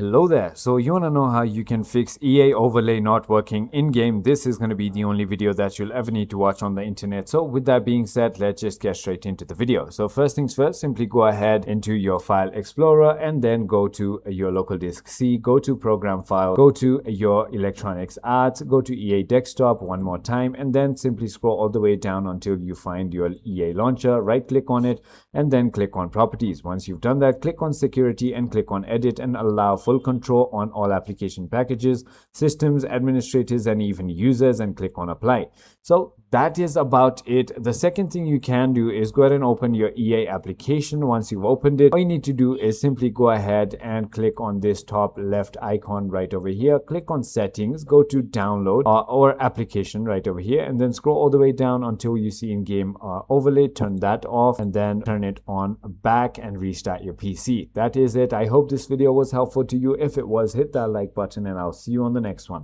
Hello there. So you want to know how you can fix EA overlay not working in-game? This is going to be the only video that you'll ever need to watch on the internet. So with that being said, let's just get straight into the video. So first things first, simply go ahead into your file explorer and then go to your local disk C, go to program file, go to your electronics arts, go to EA desktop one more time, and then simply scroll all the way down until you find your EA launcher, right click on it, and then click on properties. Once you've done that, click on security and click on edit and allow full control on all application packages, systems, administrators, and even users, and click on apply. So that is about it. The second thing you can do is go ahead and open your EA application. Once you've opened it, all you need to do is simply go ahead and click on this top left icon right over here. Click on settings, go to download or application right over here, and then scroll all the way down until you see in-game overlay. Turn that off and then turn it on back and restart your PC. That is it. I hope this video was helpful to you. If it was, hit that like button and I'll see you on the next one.